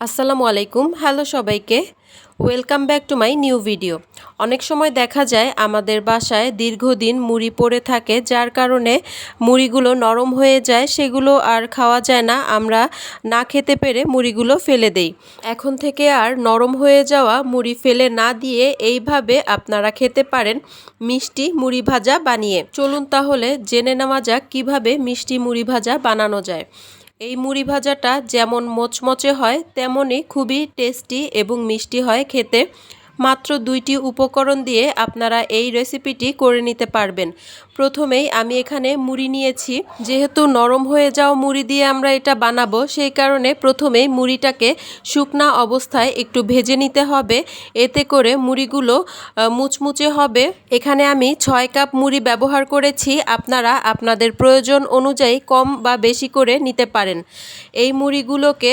আসসালামু আলাইকুম। হ্যালো সবাইকে, welcome back to my new video. অনেক সময় দেখা যায় আমাদের বাসায় দীর্ঘদিন মুড়ি পড়ে থাকে, যার কারণে মুড়িগুলো নরম হয়ে যায়, সেগুলো আর খাওয়া যায় না। আমরা না খেতে পেরে মুড়িগুলো ফেলে দেই। এখন থেকে আর নরম হয়ে যাওয়া মুড়ি ফেলে না দিয়ে এইভাবে আপনারা খেতে পারেন মিষ্টি মুড়ি ভাজা বানিয়ে। চলুন তাহলে জেনে নেওয়া যাক কীভাবে মিষ্টি মুড়ি ভাজা বানানো যায়। এই মুড়ি ভাজাটা যেমন মচমচে হয় তেমনই খুবই টেস্টি এবং মিষ্টি হয় খেতে। মাত্র 2টি উপকরণ দিয়ে আপনারা এই রেসিপিটি করে নিতে পারবেন। প্রথমেই আমি এখানে মুড়ি নিয়েছি। যেহেতু নরম হয়ে যাওয়া মুড়ি দিয়ে আমরা এটা বানাবো, সেই কারণে প্রথমেই মুড়িটাকে শুকনা অবস্থায় একটু ভেজে নিতে হবে, এতে করে মুড়িগুলো মুচমুচে হবে। এখানে আমি 6 কাপ মুড়ি ব্যবহার করেছি। আপনারা আপনাদের প্রয়োজন অনুযায়ী কম বা বেশি করে নিতে পারেন। এই মুড়িগুলোকে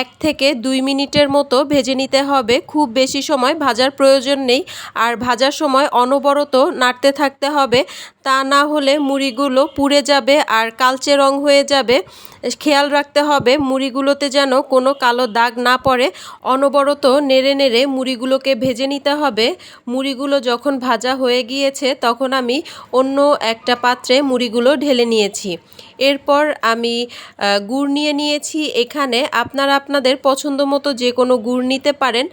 1 থেকে 2 মিনিটের মতো ভেজে নিতে হবে। খুব বেশি সময় ভাজার প্রয়োজন নেই, আর ভাজার সময় অনবরত নাড়তে থাকতে হবে, তা না হলে মুড়িগুলো পুড়ে যাবে আর কালচে রং হয়ে যাবে। খেয়াল রাখতে হবে মুড়িগুলোতে যেন কোনো কালো দাগ না পড়ে। অনবরত নেড়ে নেড়ে মুড়িগুলোকে ভেজে নিতে হবে। মুড়িগুলো যখন ভাজা হয়ে গিয়েছে তখন আমি অন্য একটা পাত্রে মুড়িগুলো ঢেলে নিয়েছি। এরপর আমি গুড় নিয়ে নিয়েছি। এখানে আপনারা আপনাদের পছন্দ মতো যে কোনো গুড় নিতে পারেন।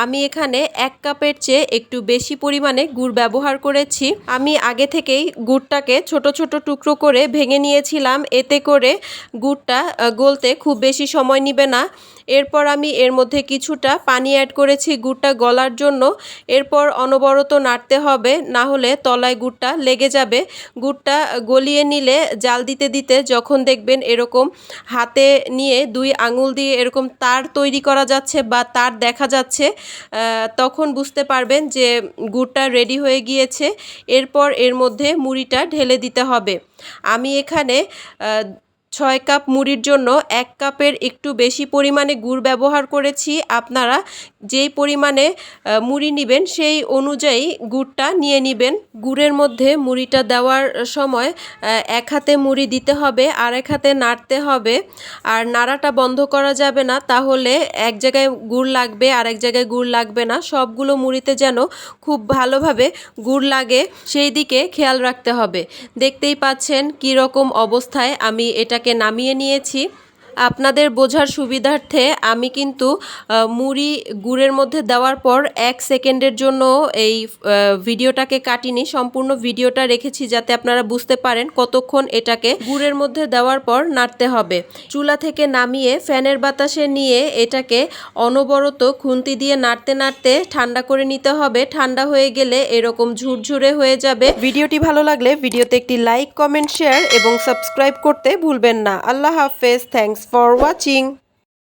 আমি এখানে 1 কাপের চেয়ে একটু বেশি পরিমাণে গুড় ব্যবহার করেছি। আমি আগে থেকেই গুড়টাকে ছোট ছোট টুকরো করে ভেঙে নিয়েছিলাম, এতে করে গুড়টা গলতে খুব বেশি সময় নেবে না। এরপর আমি এর মধ্যে কিছুটা পানি অ্যাড করেছি গুড়টা গলার জন্য। এরপর অনবরত নাড়তে হবে, না হলে তলায় গুড়টা লেগে যাবে। গুড়টা গলিয়ে নিলে জাল দিতে দিতে যখন দেখবেন এরকম হাতে নিয়ে 2 আঙুল দিয়ে এরকম তার তৈরি করা যাচ্ছে বা তার দেখা যাচ্ছে, তখন বুঝতে পারবেন যে গুড়টা রেডি হয়ে গিয়েছে। এরপর এর মধ্যে মুড়িটা ঢেলে দিতে হবে। আমি এখানে 6 কাপ মুড়ির জন্য 1 কাপের একটু বেশি পরিমাণে গুড় ব্যবহার করেছি। আপনারা যেই পরিমাণে মুড়ি নেবেন সেই অনুযায়ী গুড়টা নিয়ে নেবেন। গুড়ের মধ্যে মুড়িটা দেওয়ার সময় এক হাতে মুড়ি দিতে হবে, আর এক হাতে নাড়তে হবে। আর নাড়াটা বন্ধ করা যাবে না, তাহলে এক জায়গায় গুড় লাগবে আর এক জায়গায় গুড় লাগবে না। সবগুলো মুড়িতে যেন খুব ভালোভাবে গুড় লাগে সেই দিকে খেয়াল রাখতে হবে। দেখতেই পাচ্ছেন কী রকম অবস্থায় আমি এটাকে নামিয়ে নিয়েছি। আপনাদের বোঝার সুবিধার্থে আমি কিন্তু মুড়ি গুড়ের মধ্যে দেওয়ার পর 1 সেকেন্ডের জন্য এই ভিডিওটাকে কাটিনি, সম্পূর্ণ ভিডিওটা রেখেছি যাতে আপনারা বুঝতে পারেন কতক্ষণ এটাকে গুড়ের মধ্যে দেওয়ার পর নাড়তে হবে। চুলা থেকে নামিয়ে ফ্যানের বাতাসে নিয়ে এটাকে অনবরত খুন্তি দিয়ে নাড়তে নাড়তে ঠান্ডা করে নিতে হবে। ঠান্ডা হয়ে গেলে এরকম ঝুরঝুরে হয়ে যাবে। ভিডিওটি ভালো লাগলে ভিডিওতে একটি লাইক, কমেন্ট, শেয়ার এবং সাবস্ক্রাইব করতে ভুলবেন না। আল্লাহ হাফেজ। Thanks for watching.